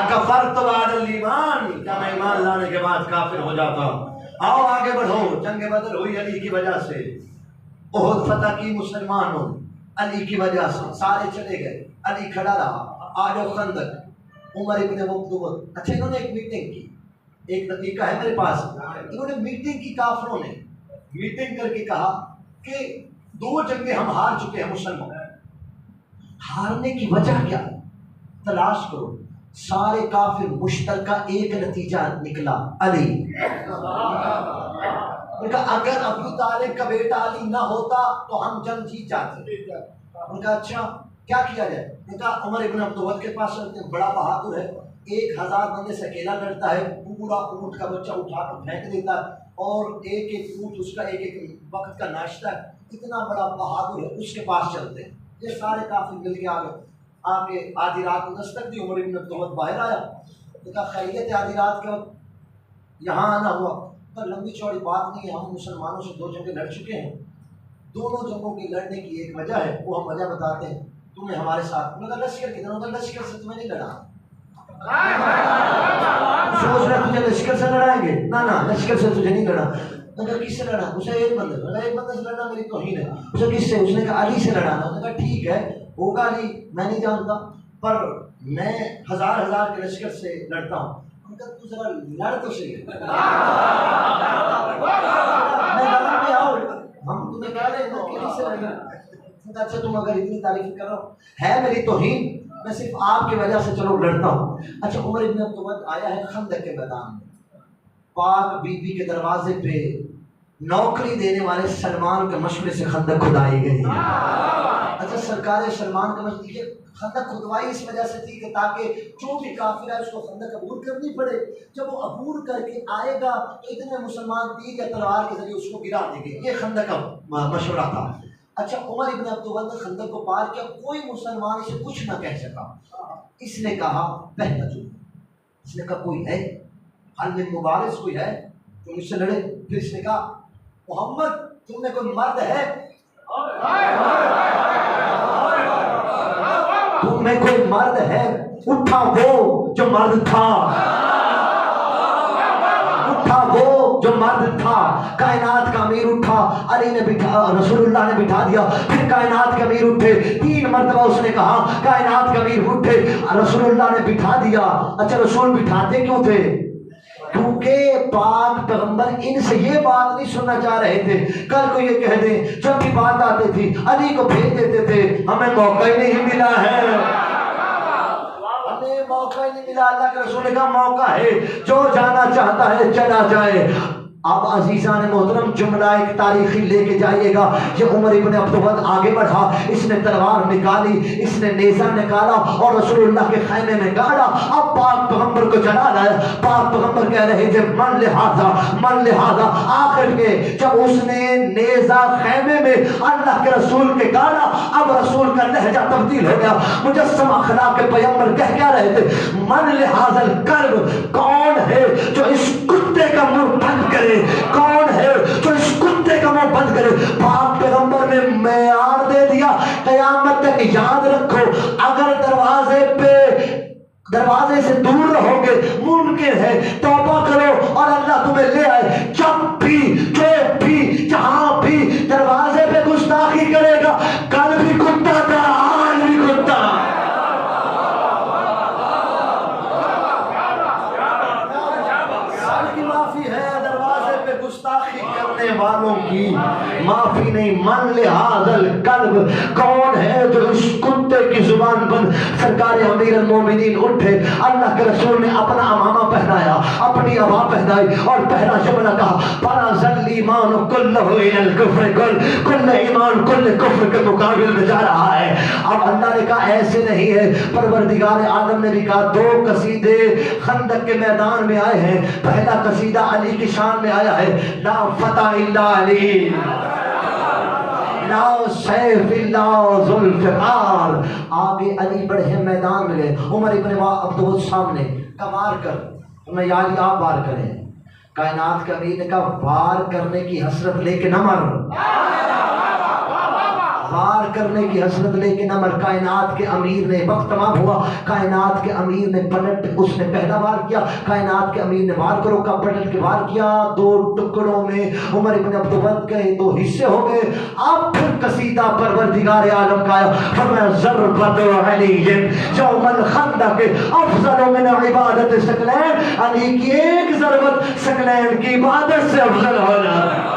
کفرت بعد الایمان، کیا میں ایمان لانے کے بعد کافر ہو جاتا؟ آؤ آگے بڑھو۔ جنگ بدر ہوئی علی کی وجہ سے، احد فتح کی مسلمانوں علی کی وجہ سے، سارے چلے گئے، علی کھڑا رہا۔ آج خندق عمر ابن مقدوم، اچھا انہوں نے ایک میٹنگ کی، ایک دقیقہ ہے میرے پاس، انہوں نے میٹنگ کی، کافروں نے میٹنگ کر کے کہا کہ 2 جنگیں ہم ہار چکے ہیں مسلمان، ہارنے کی وجہ کیا؟ تلاش کرو۔ سارے کافر مشترکہ ایک نتیجہ نکلا، علی۔ اگر ابو طالب کا بیٹا علی نہ ہوتا تو ہم جنگ جیت جاتے۔ ان کا اچھا کیا کیا جائے؟ ان کا عمر ابن عبدالود کے پاس بڑا بہادر ہے، 1000 بندے سے اکیلا لڑتا ہے، پورا اونٹ کا بچہ اٹھا کر پھینک دیتا ہے، اور ایک اونٹ اس کا ایک وقت کا ناشتہ ہے، اتنا بڑا بہادر ہے، اس کے پاس چلتے ہیں۔ یہ سارے کافر مل کے آ کے آدھی رات کو دستک دی، عمر ابن عبدالود باہر آیا، کہا خیریت ہے آدھی رات کے وقت یہاں آنا ہوا؟ پر لمبی چوڑی بات نہیں ہے، ہم مسلمانوں سے 2 جنگیں لڑ چکے ہیں، دونوں جنگوں کے لڑنے کی ایک وجہ ہے، وہ ہم وجہ بتاتے ہیں، تم نے ہمارے ساتھ لشکر کتنا ہوتا؟ لشکر سے تمہیں نہیں لڑا، سوچ رہے تجھے لشکر سے لڑائیں گے؟ نہ لشکر سے تجھے نہیں لڑا۔ کس سے لڑا؟ اسے ایک بندے سے لڑنا میری توہین ہے۔ اسے کس سے؟ اس نے کہا علی سے لڑانا۔ اس نے کہا ٹھیک ہے ہوگا علی، میں نہیں جانتا، پر میں 1000 کے لشکر سے لڑتا ہوں۔ ان کا تو ذرا لڑ تو صحیح، میں لڑا میں آؤ، ہم تمہیں کہہ رہے ہیں کہ علی سے لڑنا۔ اچھا تم اگر اتنی تعریف کر رہا ہو، ہے میری توہین، میں صرف آپ کی وجہ سے چلو لڑتا ہوں۔ اچھا عمر ابن عبدالود آیا ہے خندق کے میدان میں، پاک بی بی کے دروازے پہ نوکری دینے والے سلمان کے مشورے سے خندق کھدائی گئی۔ اچھا سرکار سلمان کا مشورہ، یہ خندق کھدوائی اس وجہ سے تھی کہ تاکہ جو بھی کافر ہے اس کو خندق عبور کرنی پڑے، جب وہ عبور کر کے آئے گا تو اتنے مسلمان تیر یا تلوار کے ذریعے اس کو گرا دیں گے، یہ خندق کا مشورہ تھا۔ اچھا عمر ابن عبدالود نے خندق کو پار کیا، کوئی مسلمان اسے کچھ نہ کہہ سکا۔ اس نے کہا پہلا جو، اس نے کہا کوئی ہے حل من مبارز، کوئی ہے جو مجھ سے لڑے؟ پھر اس نے کہا محمد تم میں کوئی مرد ہے؟ تم میں کوئی مرد ہے؟ اٹھا وہ جو مرد تھا، اٹھا وہ جو مرد تھا۔ کائنات کا امیر اٹھا، علی نے بٹھا، رسول اللہ نے بٹھا دیا۔ پھر کائنات کے امیر اٹھے، 3 مرتبہ اس نے کہا کائنات کے امیر اٹھے، رسول اللہ نے بٹھا دیا۔ اچھا رسول بٹھاتے کیوں تھے؟ کیونکہ پاک پیغمبر ان سے یہ بات نہیں سننا چاہ رہے تھے کل کو یہ کہہ دیں، جب بھی بات آتی تھی علی کو بھیج دیتے تھے، ہمیں موقع ہی نہیں ملا ہے، ہمیں موقع ہی نہیں ملا۔ اللہ کے رسول کا موقع ہے، جو جانا چاہتا ہے چلا جائے۔ اب عزیزان محترم جملہ ایک تاریخی لے کے جائیے گا، یہ عمر ابن عبدالود آگے بڑھا، اس نے تلوار نکالی، اس نے نیزہ نکالا اور رسول اللہ کے خیمے میں گاڑا۔ اب پاک پیغمبر کو جلا لایا، پاک پیغمبر کہہ رہے تھے من لہذا، آخر کے جب اس نے نیزہ خیمے میں اللہ کے رسول کے گاڑا، اب رسول کا لہجہ تبدیل ہو گیا۔ مجسم اخلاق کے پیغمبر کہہ کیا رہے تھے؟ من لہذا الکرب، کون ہے جو اس کتے کا منہ کے ممکن ہے توبہ کرو اور اللہ تمہیں لے آئے. جب بھی جو بھی جہاں بھی دروازے پہ گستاخی کرے گا، کل بھی کتا تھا آج بھی کتا. معافی ہے دروازے پہ گستاخی کرنے والوں کی، معافی نہیں. من لحاظ القلب، کون ہے جو اس کتے کی زبان بند؟ سرکار امیر المومنین اٹھے، اللہ کے رسول نے اپنا امامہ پہنایا، اپنی عبا پہنائی اور پہلا جملہ کہا فَرَزَ الْإِيمَانُ كُلُّهُ إِلَى الْكُفْرِ. کل ایمان کل کفر کے مقابل میں جا رہا ہے. اب اللہ نے کہا ایسے نہیں ہے. پروردگار عالم نے بھی کہا دو قصیدے خندق کے میدان میں آئے ہیں. پہلا قصیدہ علی کی شان میں آیا ہے، لا فتح الا علی، لا سیف الا ذوالفقار. آگے علی بڑھے میدان میں گئے، عمر ابن عبدالعزیز سامنے کمار کر تمہیں یا علی آپ وار کریں. کائنات کے امیر نے کہا وار کرنے کی حسرت لے کے نہ مر، وار کرنے کی حسرت لے کے نہ مر. کائنات کے امیر نے، وقت تمام ہوا، کائنات کے امیر نے پلٹ، اس نے پہلا وار کیا. کائنات کے امیر نے وار کرو کا پلٹ کے وار کیا، دو ٹکڑوں میں عمر ابن عبدالعزیز گئے، دو حصے ہو گئے. اب پھر قصیدہ پروردگار عالم کا آیا، فرمایا ضربت علی یوم الخندق افضل من عبادت ثقلین. علی کی ایک ضربت ثقلین کی عبادت سے افضل ہو جاتا.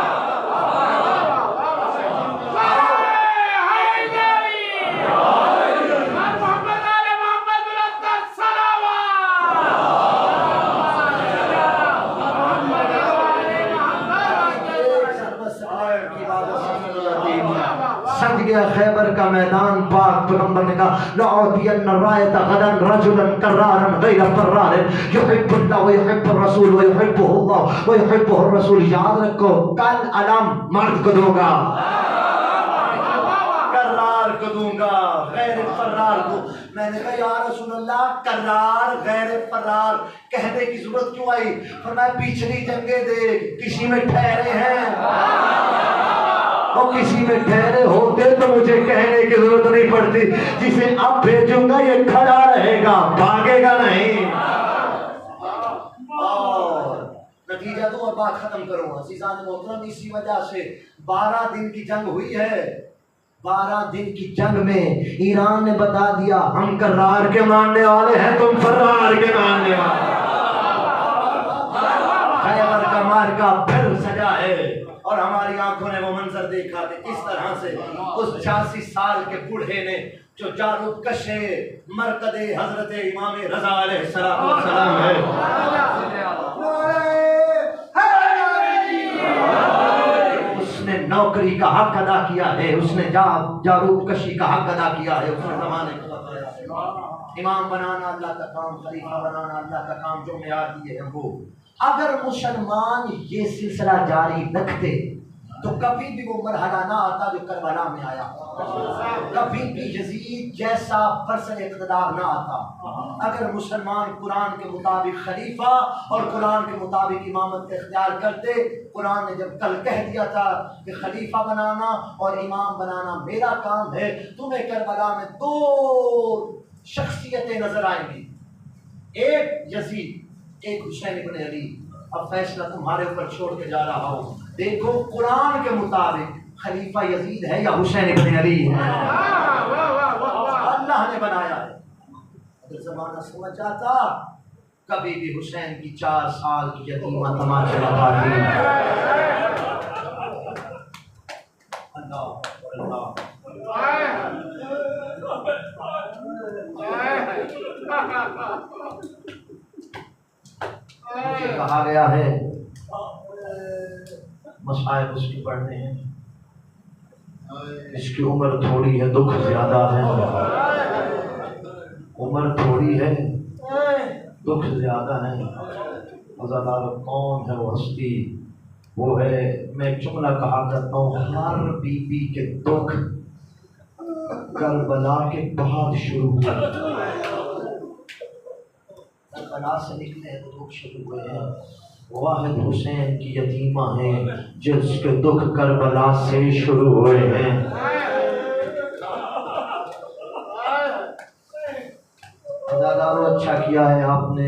سج گیا خیبر کا میدان، پاک پیغمبر نے کہا لأعطین الرایۃ غدا رجلا کرارا غیر فرار یحب اللہ ویحب الرسول ویحبہ اللہ ویحبہ الرسول. یاد رکھو کل علم مرد کو دوں گا، کرار کو دوں گا، غیر فرار کو. میں نے کہا یا رسول اللہ کرار غیر فرار کہنے کی ضرورت کیوں آئی؟ فرمایا پچھلی جنگیں دیکھ، کسی میں ٹھہرے ہیں اور کسی میں ٹھہرے ہوتے تو مجھے کہنے کی ضرورت نہیں پڑتی. جسے اب بھیجوں گا یہ کھڑا رہے گا، بھاگے گا نہیں. اور نتیجہ دوں اور بات ختم کروں. عزیزان محترم، اسی وجہ سے 12 دن کی جنگ ہوئی ہے. 12 دن کی جنگ میں ایران نے بتا دیا ہم کرار کے ماننے والے ہیں، تم فرار کے ماننے والے. خیبر کا مارکا پھر سجا ہے اور ہماری آنکھوں نے وہ منظر دیکھا کہ کس طرح سے اس 86 سال کے بوڑھے نے جو جارود کشے مرکد حضرت امام رضا علیہ السلام ہے، اس نے نوکری کا حق ادا کیا ہے، اس نے جارود کشی کا حق ادا کیا ہے. اس نے زمانے کو بتایا امام بنانا اللہ کا کام، خلیفہ بنانا اللہ کا کام، جو معیار دیے ہیں وہ. اگر مسلمان یہ سلسلہ جاری رکھتے تو کبھی بھی وہ مرحلہ نہ آتا جو کربلا میں آیا، کبھی بھی یزید جیسا فرسخ اقتدار نہ آتا. اگر مسلمان قرآن کے مطابق خلیفہ اور قرآن کے مطابق امامت اختیار کرتے. قرآن نے جب کل کہہ دیا تھا کہ خلیفہ بنانا اور امام بنانا میرا کام ہے، تمہیں کربلا میں 2 شخصیتیں نظر آئیں گی، ایک یزید ایک حسین ابن علی. اب فیصلہ تمہارے اوپر چھوڑ کے جا رہا ہوں، دیکھو قرآن کے مطابق خلیفہ یزید ہے یا حسین ابن علی ہے؟ اللہ نے بنایا ہے. اگر زمانہ سمجھ جاتا کبھی بھی حسین کی 4 سال کی یتیمہ تماشا لگاتی. اللہ اللہ مجھے کہا گیا ہے مصائب اس کی پڑھنے ہیں، اس کی عمر تھوڑی ہے، دکھ زیادہ ہے. عمر تھوڑی ہے، دکھ زیادہ ہے. عزادار کون ہے وہ ہستی؟ وہ ہے، میں ایک جملہ کہا کرتا ہوں، ہر بی بی کے دکھ کربلا کے بعد شروع ہوئے. کربلا سے نکلے تو دکھ شروع ہوئے ہیں. واحد حسین کی یتیمہ ہیں جس کے دکھ کربلا سے شروع ہوئے ہیں. عزادارو اچھا کیا ہے آپ نے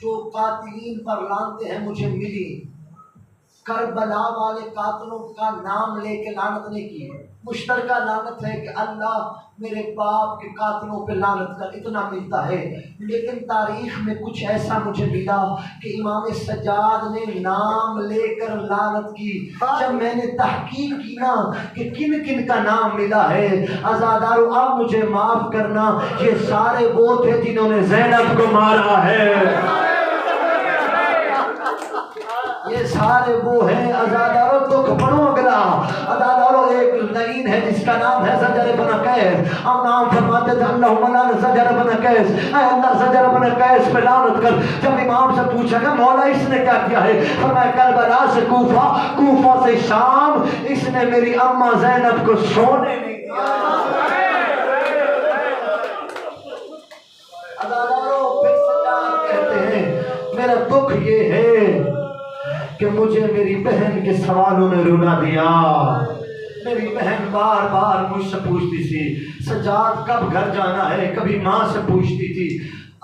جو قاتلین پر لانتے ہیں مجھے ملی، کربلا والے قاتلوں کا نام لے کے لعنت نہیں کی، مشترکہ لعنت ہے کہ اللہ میرے باپ کے قاتلوں پہ لعنت کر، اتنا ملتا ہے۔ لیکن تاریخ میں کچھ ایسا مجھے ملا کہ امام سجاد نے نام لے کر لعنت کی۔ جب میں نے تحقیق کی نا کہ کن کن کا نام ملا ہے، عزادارو اب مجھے معاف کرنا، یہ سارے وہ تھے جنہوں نے زینب کو مارا ہے، یہ سارے وہ ہیں۔ عزادارو دکھ پڑھو اگلا، عزادارو ایک لعین ہے جس کا نام ہے زجر بن قیس، ہم نام فرماتے تھے اللہم لا زجر بن قیس، اے اللہ زجر بن قیس پہ لعنت کر۔ جب امام سے پوچھا کہ مولا اس نے کیا کیا ہے، فرمایا کربلا سے کوفہ، کوفہ سے شام، اس نے میری اماں زینب کو سونے نہیں دیا۔ عزادارو پھر سجاد کہتے ہیں میرا دکھ یہ ہے کہ مجھے میری بہن کے سوالوں نے رلا دیا۔ میری بہن بار بار مجھ سے پوچھتی تھی سجاد کب گھر جانا ہے، کبھی ماں سے پوچھتی تھی۔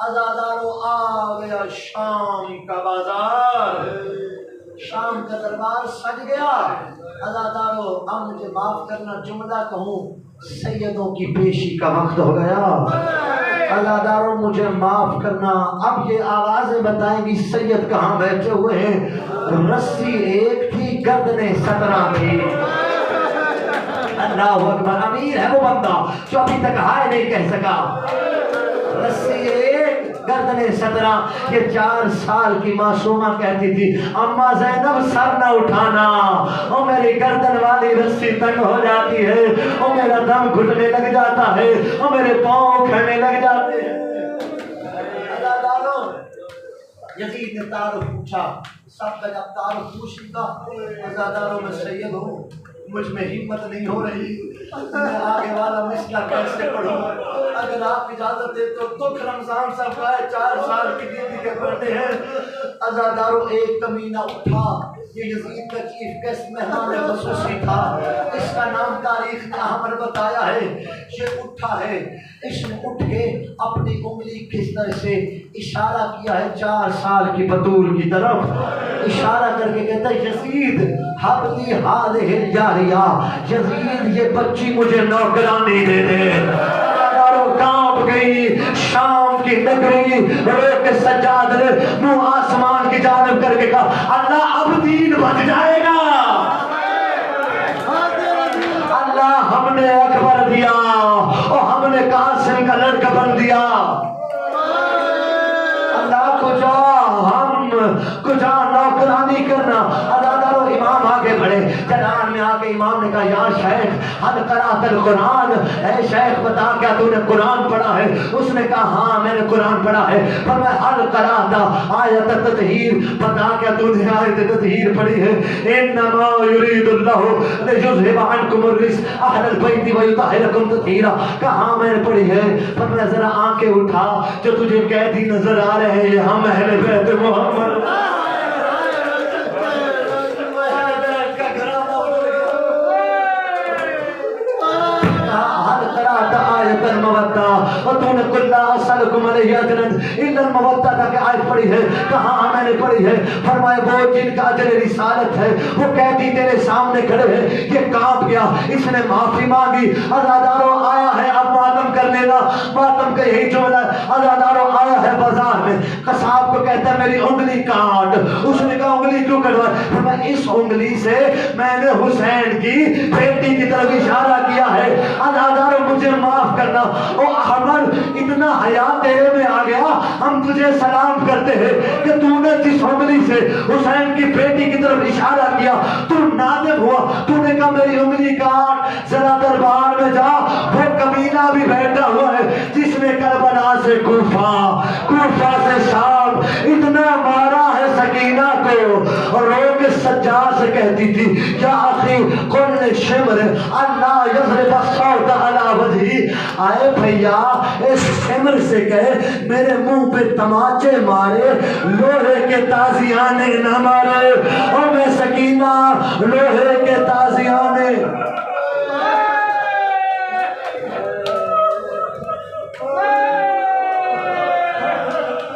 عزادارو آ گیا شام کا بازار، شام کا دربار سج گیا۔ عزادارو اب مجھے معاف کرنا، جملہ کہوں سیدوں کی پیشی کا وقت ہو گیا۔ عزادارو مجھے معاف کرنا، اب یہ آوازیں بتائیں گی سید کہاں بیٹھے ہوئے ہیں۔ رسی ایک تھی، گردنیں 17 تھی۔ اللہ اکبر، امیر ہے وہ بندہ جو ابھی تک ہائے نہیں کہہ سکا۔ رسی ایک، گردنیں 17۔ یہ 4 سال کی معصومہ کہتی تھی اماں زینب سر نہ اٹھانا، او میری گردن والی رسی تنگ ہو جاتی ہے، او میرا دم گھٹنے لگ جاتا ہے، او میرے پاؤں کھڑنے لگ جاتے ہیں۔ یزید نے تعارف پوچھا، سب کا جب تعارف پوچھ لیا، عزاداروں میں سید ہوں، مجھ میں ہمت نہیں ہو رہی، میں آگے والا مسئلہ کیسے پڑھوں؟ اگر آپ اجازت دے تو دکھ رمضان صاحب کا ہے، 4 سال کی بیٹی کے بیٹے ہیں۔ عزاداروں ایک کمینہ اٹھا، یہ یزید کا چیف گیسٹ مہمان خصوصی تھا، اس کا نام تاریخ نے احمد بتایا ہے۔ یہ اٹھا ہے، اس نے اٹھ کے اپنی انگلی کس طرح سے اشارہ کیا ہے 4 سال کی بطول کی طرف، اشارہ کر کے کہتا ہے یزید حبلی حالہ الجاریہ، یزید یہ بچی مجھے نوکرانی دے دے۔ کانپ گئی شام کی نگری، روک سجاد نے منہ آسمان کی جانب کر کے کہا اللہ اب دین بچ جائے گا، اللہ ہم نے اکبر دیا اور ہم نے قاسم کا لڑکا بن دیا، اللہ کجا نوکرانی کرنا۔ عزادارو امام آگے بڑھے، جنان میں آگے امام نے کہا یا شیخ حد قرأت القرآن، اے شیخ بتا کیا تو نے قرآن پڑھا ہے؟ اس نے کہا ہاں میں نے قرآن پڑھا ہے۔ فرمایا حد قرأت آیت تطہیر، بتا کیا تو نے آیت تطہیر پڑھی ہے؟ انما یرید اللہ لیذھب عنکم الرجس اہل البیت ویطہرکم تطہیرا، کہاں میں نے پڑھی ہے؟ فرمایا ذرا آنکھیں اٹھا، جو تجھے قیدی نظر آ رہے ہیں ہم اہل بیت محمد۔ اور تو نے قل لا اسألکم علیہ اجرا الا المودۃ کی آیت پڑھی ہے، کہاں میں نے پڑھی ہے؟ فرمایا وہ جن کا اجر رسالت ہے وہ قیدی تیرے سامنے کھڑے ہیں، یہ کانپ گیا، اس نے معافی مانگی۔ عزادارو آیا ہے اب ماتم کر لینا، ماتم کا یہی جملہ ہے۔ عزادارو آیا ہے بازار میں، قصاب کو کہتا ہے میری انگلی کاٹ، اس نے کہا انگلی کیوں کٹوا؟ فرمایا اس انگلی سے میں نے حسین کی بیٹی کی طرف اشارہ کیا ہے، عزادارو مجھے معاف کرنا۔ او احمد اتنا حیا تیرے میں آ گیا، ہم تجھے سلام کرتے ہیں کہ تو نے جس انگلی سے حسین کی بیٹی کی طرف اشارہ کیا تو نادم ہوا، تو نے کہا میری انگلی کاٹ، ذرا دربار میں جا، وہ کمینہ بھی بیٹھا ہوا ہے جس نے کربلا سے کوفہ، کوفہ سے شام اتنا مارا ہے سکینہ کو، اور رو کے سجاد سے کہتی تھی یا اخی قل شمر اللہ یضرب الصوت علی وجہی، آئے بھیا اس شمر سے کہے میرے منہ پہ تماچے مارے، لوہے کے تازیانے نہ مارے، اور میں سکینہ لوہے